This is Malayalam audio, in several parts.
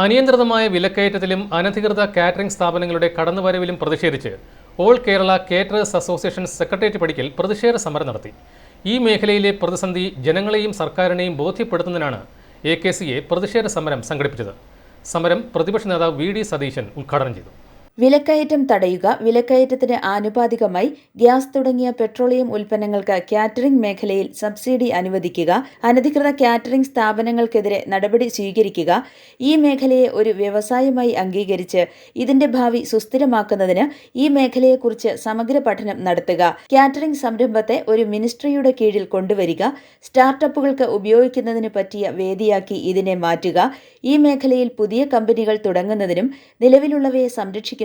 അനിയന്ത്രിതമായ വിലക്കയറ്റത്തിലും അനധികൃത കാറ്ററിംഗ് സ്ഥാപനങ്ങളുടെ കടന്നുവരവിലും പ്രതിഷേധിച്ച് all Kerala caterers association secretariat പടിക്കൽ പ്രതിഷേധ സമരം നടത്തി. ഈ മേഖലയിലെ പ്രതിസന്ധി ജനങ്ങളെയും സർക്കാരിനെയും ബോധ്യപ്പെടുത്തുന്നതിനാണ് AKCA പ്രതിഷേധ സമരം സംഘടിപ്പിച്ചത്. സമരം പ്രതിപക്ഷ നേതാവ് VD സതീശൻ ഉദ്ഘാടനം ചെയ്തു. വിലക്കയറ്റം തടയുക, വിലക്കയറ്റത്തിന് ആനുപാതികമായി ഗ്യാസ് തുടങ്ങിയ പെട്രോളിയം ഉൽപ്പന്നങ്ങൾക്ക് കാറ്ററിംഗ് മേഖലയിൽ സബ്സിഡി അനുവദിക്കുക, അനധികൃത കാറ്ററിംഗ് സ്ഥാപനങ്ങൾക്കെതിരെ നടപടി സ്വീകരിക്കുക, ഈ മേഖലയെ ഒരു വ്യവസായമായി അംഗീകരിച്ച് ഇതിന്റെ ഭാവി സുസ്ഥിരമാക്കുന്നതിന് ഈ മേഖലയെക്കുറിച്ച് സമഗ്ര പഠനം നടത്തുക, കാറ്ററിംഗ് സംരംഭത്തെ ഒരു മിനിസ്ട്രിയുടെ കീഴിൽ കൊണ്ടുവരിക, സ്റ്റാർട്ടപ്പുകൾക്ക് ഉപയോഗിക്കുന്നതിന് പറ്റിയ വേദിയാക്കി ഇതിനെ മാറ്റുക, ഈ മേഖലയിൽ പുതിയ കമ്പനികൾ തുടങ്ങുന്നതിനും നിലവിലുള്ളവയെ സംരക്ഷിക്കുന്നതിനും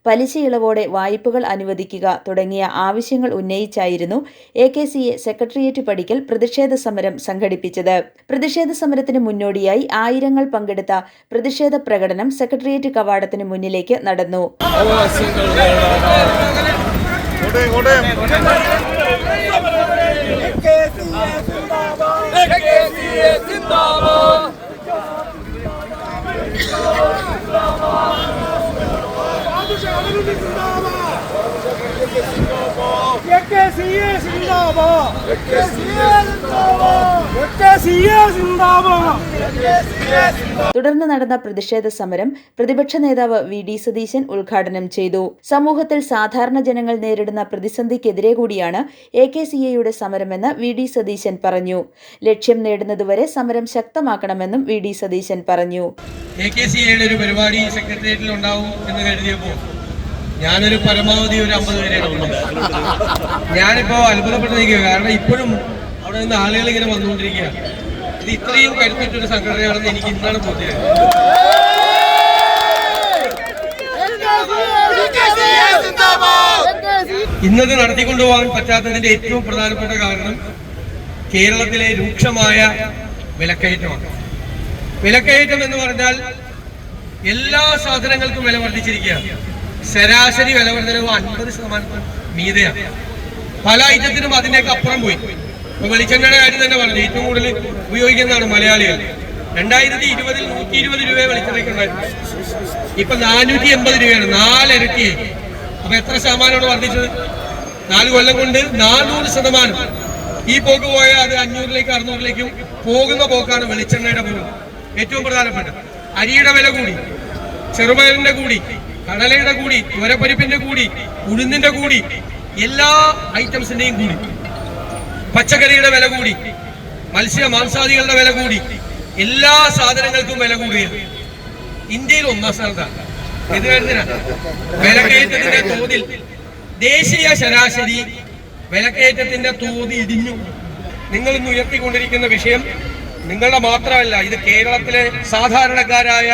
പലിശ ഇളവോടെ വായ്പകൾ അനുവദിക്കുക തുടങ്ങിയ ആവശ്യങ്ങൾ ഉന്നയിച്ചായിരുന്നു AKCA സെക്രട്ടേറിയറ്റ് പടിക്കൽ പ്രതിഷേധ സമരം സംഘടിപ്പിച്ചത്. പ്രതിഷേധ സമരത്തിന് മുന്നോടിയായി ആയിരങ്ങൾ പങ്കെടുത്ത പ്രതിഷേധ പ്രകടനം സെക്രട്ടേറിയറ്റ് കവാടത്തിന് മുന്നിലേക്ക് നടന്നു. തുടർന്ന് നടന്ന പ്രതിഷേധ സമരം പ്രതിപക്ഷ നേതാവ് VD സതീശൻ ഉദ്ഘാടനം ചെയ്തു. സമൂഹത്തിൽ സാധാരണ ജനങ്ങൾ നേരിടുന്ന പ്രതിസന്ധിക്കെതിരെ കൂടിയാണ് AKCAയുടെ സമരമെന്ന് VD സതീശൻ പറഞ്ഞു. ലക്ഷ്യം നേടുന്നതുവരെ സമരം ശക്തമാക്കണമെന്നും VD സതീശൻ പറഞ്ഞു. AKCAയുടെ ഒരു പരിപാടി സെക്രട്ടേറിയറ്റിൽ ഉണ്ടാവും എന്ന് കരുതിയപ്പോൾ ഞാനൊരു പരമാവധി ഒരു 50 പേരെയാണ്. ഞാനിപ്പോ അത്ഭുതപ്പെട്ടിരിക്കുക. കാരണം ഇപ്പോഴും അവിടെ നിന്ന് ആളുകൾ ഇങ്ങനെ വന്നുകൊണ്ടിരിക്കുകയാണ്. ഇത് ഇത്രയും കരുത്തിട്ടൊരു സംഘടനയാണെന്ന് എനിക്ക് ഇന്നാണ് ബോധ്യമായത്. ഇന്നത് നടത്തിക്കൊണ്ടുപോകാൻ പറ്റാത്തതിന്റെ ഏറ്റവും പ്രധാനപ്പെട്ട കാരണം കേരളത്തിലെ രൂക്ഷമായ വിലക്കയറ്റമാണ്. വിലക്കയറ്റം എന്ന് പറഞ്ഞാൽ എല്ലാ സാധനങ്ങൾക്കും വില വർദ്ധിച്ചിരിക്കുകയാണ്. ശരാശരി വില വർധനവ് 50% മീതെയാണ്. പല ഐറ്റത്തിനും അതിനേക്ക് അപ്പുറം പോയി. ഇപ്പൊ വെളിച്ചെണ്ണയുടെ കാര്യം തന്നെ പറഞ്ഞു, ഏറ്റവും കൂടുതൽ ഉപയോഗിക്കുന്നതാണ് മലയാളികൾ. 2020 120 രൂപയെ വെളിച്ചെണ്ണയ്ക്ക് ഉണ്ടായിരുന്നു. ഇപ്പൊ 480 രൂപയാണ്, 4 ഇരട്ടിയായി. അപ്പൊ എത്ര ശതമാനമാണ് വർദ്ധിച്ചത്? 4 കൊല്ലം കൊണ്ട് 400%. ഈ പോക്ക് പോയാൽ അത് 500ലേക്കും 600ലേക്കും പോകുന്ന പോക്കാണ് വെളിച്ചെണ്ണയുടെ പോക്ക്. ഏറ്റവും പ്രധാനപ്പെട്ട അരിയുടെ വില കൂടി, ചെറുപയറിന്റെ കൂടി, കടലയുടെ കൂടി, തുവരപ്പരിപ്പിന്റെ കൂടി, ഉഴുന്നിന്റെ കൂടി, എല്ലാ ഐറ്റംസിന്റെയും കൂടി, പച്ചക്കറിയുടെ വില കൂടി, മാംസാദികളുടെ വില കൂടി, എല്ലാ സാധനങ്ങൾക്കും വില കൂടിയത്. ഇന്ത്യയിൽ 1ാം സ്ഥാനത്താണ്. ഇത് കാര്യത്തിനാണ് വിലക്കയറ്റത്തിന്റെ തോതിൽ ദേശീയ ശരാശരി വിലക്കയറ്റത്തിന്റെ തോത് ഇടിഞ്ഞു. നിങ്ങൾ ഇന്ന് ഉയർത്തിക്കൊണ്ടിരിക്കുന്ന വിഷയം നിങ്ങളുടെ മാത്രമല്ല, ഇത് കേരളത്തിലെ സാധാരണക്കാരായ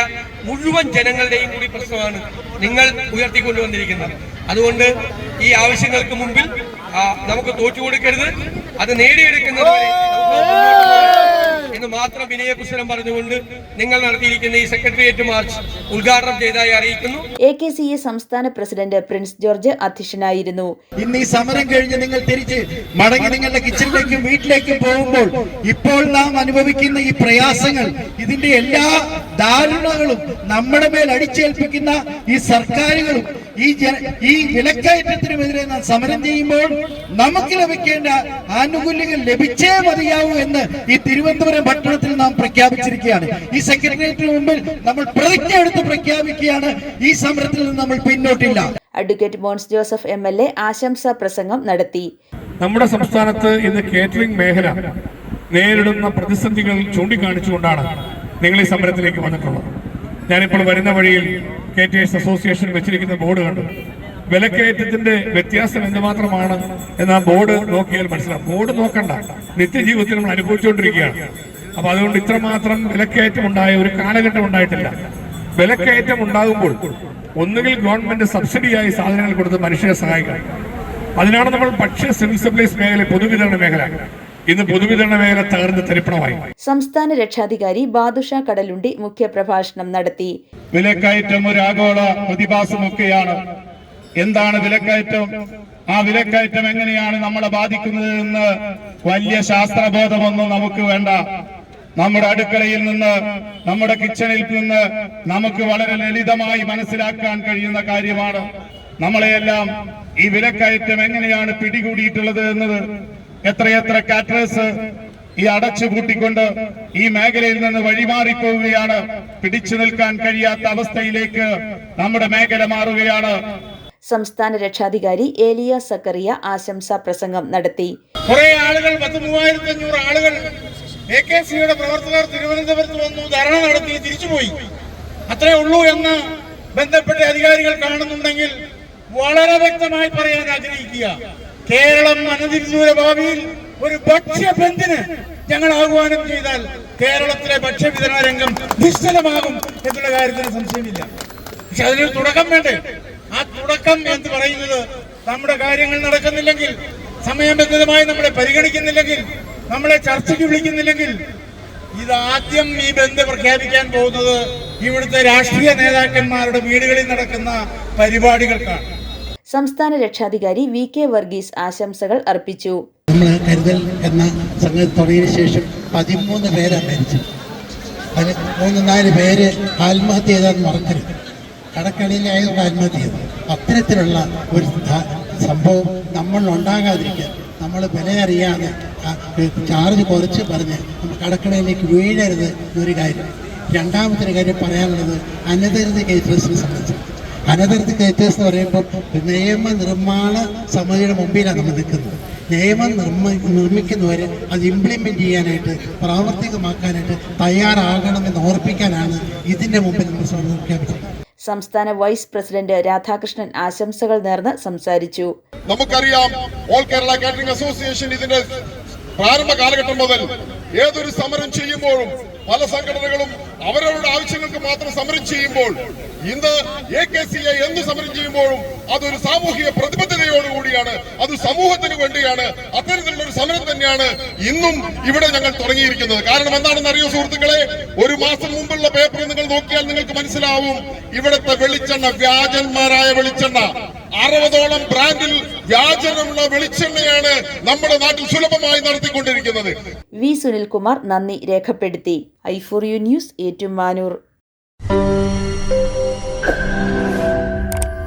മുഴുവൻ ജനങ്ങളുടെയും കൂടി പ്രശ്നമാണ് നിങ്ങൾ ഉയർത്തിക്കൊണ്ടുവന്നിരിക്കുന്നത്. അതുകൊണ്ട് ഈ ആവശ്യങ്ങൾക്ക് മുമ്പിൽ നമുക്ക് തോറ്റുകൊടുക്കരുത്. അത് നേടിയെടുക്കുന്നത് എന്ന് മാത്രം വിനയപുസ്തകം പറഞ്ഞുകൊണ്ട് നിങ്ങൾ നടത്തിയിരിക്കുന്ന ഈ സെക്രട്ടേറിയറ്റ് മാർച്ച് ഉദ്ഘാടനം ചെയ്തതായി അറിയിക്കുന്നു. AKCA സംസ്ഥാന പ്രസിഡന്റ് പ്രിൻസ് ജോർജ് അധ്യക്ഷനായിരുന്നു. ഇന്ന് ഈ സമരം കഴിഞ്ഞ് നിങ്ങൾ തിരിച്ച് മടങ്ങി നിങ്ങളുടെ കിച്ചണിലേക്കും വീട്ടിലേക്കും പോകുമ്പോൾ ഇപ്പോൾ നാം അനുഭവിക്കുന്ന ഈ പ്രയാസങ്ങൾ, ഇതിന്റെ എല്ലാ ദാരുണങ്ങളും നമ്മുടെ മേൽ അടിച്ചേൽപ്പിക്കുന്ന ഈ സർക്കാരുകളും ഈ വിലക്കയറ്റത്തിനുമെതിരെ നാം സമരം ചെയ്യുമ്പോൾ നമുക്ക് ലഭിക്കേണ്ട ആനുകൂല്യങ്ങൾ ലഭിച്ചേ മതിയാവൂ എന്ന് ഈ തിരുവനന്തപുരം പട്ടണത്തിൽ നാം പ്രഖ്യാപിച്ചിരിക്കുകയാണ്. ഈ സെക്രട്ടേറിയറ്റിന് മുമ്പിൽ നമ്മൾ പ്രതിജ്ഞ എടുത്ത് പ്രഖ്യാപിക്കുകയാണ്, ഈ സമരത്തിൽ നിന്ന് നമ്മൾ പിന്നോട്ടില്ല. അഡ്വക്കേറ്റ് മോൻസ് ജോസഫ് MLA ആശംസാ പ്രസംഗം നടത്തി. നമ്മുടെ സംസ്ഥാനത്ത് ഇന്ന് കേറ്ററിംഗ് മേഖല നേരിടുന്ന പ്രതിസന്ധികൾ ചൂണ്ടിക്കാണിച്ചുകൊണ്ടാണ് നിങ്ങൾ ഈ സമരത്തിലേക്ക് വന്നിട്ടുള്ളത്. ഞാനിപ്പോൾ വരുന്ന വഴിയിൽ കേറ്റേഴ്സ് അസോസിയേഷൻ വെച്ചിരിക്കുന്ന ബോർഡ് കണ്ടു. വിലക്കയറ്റത്തിന്റെ വ്യത്യാസം എന്തുമാത്രമാണ് എന്ന് ആ ബോർഡ് നോക്കിയാൽ മനസ്സിലാവും. ബോർഡ് നോക്കണ്ട, നിത്യജീവിതത്തിൽ നമ്മൾ അനുഭവിച്ചുകൊണ്ടിരിക്കുകയാണ്. അപ്പൊ അതുകൊണ്ട് ഇത്രമാത്രം വിലക്കയറ്റം ഉണ്ടായ ഒരു കാലഘട്ടം ഉണ്ടായിട്ടില്ല. വിലക്കയറ്റം ഉണ്ടാകുമ്പോൾ ഒന്നുകിൽ ഗവൺമെന്റ് സബ്സിഡിയായി സാധനങ്ങൾ കൊടുത്ത് മനുഷ്യരെ സഹായിക്കണം. അതിനാണ് നമ്മൾ ഭക്ഷ്യ സിവിൽ സപ്ലൈസ് മേഖല, പൊതുവിതരണ മേഖല. ഇന്ന് പൊതുവിതരണ മേഖല തകർന്ന് തരിപ്പണമായി. സംസ്ഥാന രക്ഷാധികാരി ബാദുഷ കടലുണ്ടി മുഖ്യപ്രഭാഷണം നടത്തി. വിലക്കയറ്റം ഒരു ആഗോള പ്രതിഭാസമൊക്കെയാണ്. എന്താണ് വിലക്കയറ്റം? ആ വിലക്കയറ്റം എങ്ങനെയാണ് നമ്മളെ ബാധിക്കുന്നത് എന്ന് വലിയ ശാസ്ത്രബോധമൊന്നും നമുക്ക് വേണ്ട. നമ്മുടെ അടുക്കളയിൽ നിന്ന്, നമ്മുടെ കിച്ചണിൽ നിന്ന് നമുക്ക് വളരെ ലളിതമായി മനസ്സിലാക്കാൻ കഴിയുന്ന കാര്യമാണ്. നമ്മളെയെല്ലാം ഈ വിലക്കയറ്റം എങ്ങനെയാണ് പിടികൂടിയിട്ടുള്ളത് എന്നത്. എത്രയെത്ര കാറ്ററേഴ്സ് ഈ അടച്ചുപൂട്ടിക്കൊണ്ട് ഈ മേഖലയിൽ നിന്ന് വഴിമാറിപ്പോവുകയാണ്. പിടിച്ചു നിൽക്കാൻ കഴിയാത്ത അവസ്ഥയിലേക്ക് നമ്മുടെ മേഖല മാറുകയാണ്. സംസ്ഥാന രക്ഷാധികാരി ഏലിയ സക്കറിയ ആശംസാ പ്രസംഗം നടത്തി. കുറെ ആളുകൾ 3500 ആളുകൾ AKCയുടെ പ്രവർത്തകർ തിരുവനന്തപുരത്ത് വന്നു, ധർണ നടത്തി, തിരിച്ചുപോയി. അത്രേ ഉള്ളൂ എന്ന് ബന്ധപ്പെട്ട അധികാരികൾ കാണുന്നുണ്ടെങ്കിൽ വളരെ വ്യക്തമായി പറയാൻ ആഗ്രഹിക്കുക. കേരളം അനധികൃത ഭാവിയിൽ ഒരു ഭക്ഷ്യബന്ധിന് ഞങ്ങൾ ആഹ്വാനം ചെയ്താൽ കേരളത്തിലെ ഭക്ഷ്യവിതരണ രംഗം നിശ്ചലമാകും എന്നുള്ള കാര്യത്തിന് സംശയമില്ല. പക്ഷെ അതിനൊരു തുടക്കം വേണ്ടേ? ആ തുടക്കം എന്ന് പറയുന്നത് നമ്മുടെ കാര്യങ്ങൾ നടക്കുന്നില്ലെങ്കിൽ, സമയബന്ധിതമായി നമ്മളെ പരിഗണിക്കുന്നില്ലെങ്കിൽ, നമ്മളെ ചർച്ചയ്ക്ക് വിളിക്കുന്നില്ലെങ്കിൽ, ഇതാദ്യം ഈ ബന്ദ് പ്രഖ്യാപിക്കാൻ പോകുന്നത് ഇവിടുത്തെ രാഷ്ട്രീയ നേതാക്കന്മാരുടെ വീടുകളിൽ നടക്കുന്ന പരിപാടികൾക്കാണ്. സംസ്ഥാന രക്ഷാധികാരി VK വർഗീസ് ആശംസകൾ അർപ്പിച്ചു. നമ്മൾ കരുതൽ എന്ന സംഗതി തുടങ്ങിയതിനു ശേഷം 13 പേരാണ് മരിച്ചത്. അതിൽ 3-4 പേര് ആത്മഹത്യ ചെയ്താൽ മറക്കരുത്. കടക്കണിയിലായതുകൊണ്ട് ആത്മഹത്യ ചെയ്തു. അത്തരത്തിലുള്ള ഒരു സംഭവം നമ്മൾ ഉണ്ടാകാതിരിക്കാൻ നമ്മൾ വില അറിയാതെ ചാർജ് കുറച്ച് പറഞ്ഞ് നമ്മൾ കടക്കടയിലേക്ക് വീഴരുത് എന്നൊരു കാര്യം. രണ്ടാമത്തെ കാര്യം പറയാനുള്ളത് അനധികൃത കേസസിനെ സംബന്ധിച്ച്. അനധികൃത കേസസ് എന്ന് പറയുമ്പോൾ നിയമനിർമ്മാണ സമിതിയുടെ മുമ്പിലാണ് നമ്മൾ നിൽക്കുന്നത്. നിയമം നിർമ്മിക്കുന്നവരെ അത് ഇംപ്ലിമെന്റ് ചെയ്യാനായിട്ട്, പ്രാവർത്തികമാക്കാനായിട്ട് തയ്യാറാകണമെന്ന് ഓർപ്പിക്കാനാണ് ഇതിന്റെ മുമ്പിൽ നമ്മൾ പ്രഖ്യാപിച്ചത്. സംസ്ഥാന വൈസ് പ്രസിഡന്റ് രാധാകൃഷ്ണൻ ആശംസകൾ നേർന്ന് സംസാരിച്ചു. നമുക്കറിയാം, ഓൾ കേരള കാറ്ററിംഗ് അസോസിയേഷൻ ഇതിന്റെ പ്രാരംഭ കാലഘട്ടം മുതൽ ഏതൊരു സമരം ചെയ്യുമ്പോഴും പല സംഘടനകളും അവരവരുടെ ആവശ്യങ്ങൾക്ക് മാത്രം സമരം ചെയ്യുമ്പോൾ, ഇന്ന് AKCA എന്ത് സമരം ചെയ്യുമ്പോഴും അതൊരു സാമൂഹിക പ്രതിബദ്ധതയോടുകൂടിയാണ്, അത് സമൂഹത്തിന് വേണ്ടിയാണ്. അത്തരത്തിലുള്ള ഒരു സമരം തന്നെയാണ് ഇന്നും ഇവിടെ ഞങ്ങൾ തുടങ്ങിയിരിക്കുന്നത്. കാരണം എന്താണെന്ന് അറിയോ സുഹൃത്തുക്കളെ? ഒരു മാസം മുമ്പുള്ള പേപ്പർ നിങ്ങൾ നോക്കിയാൽ നിങ്ങൾക്ക് മനസ്സിലാവും. ഇവിടുത്തെ വെളിച്ചെണ്ണ, വ്യാജന്മാരായ വെളിച്ചെണ്ണ, 60ഓളം ബ്രാൻഡിൽ വ്യാജനമുള്ള വെളിച്ചെണ്ണയാണ് നമ്മുടെ നാട്ടിൽ സുലഭമായി നടത്തിക്കൊണ്ടിരിക്കുന്നത്. V സുനിൽകുമാർ നന്ദി രേഖപ്പെടുത്തി. i4U news, Ettumanoor.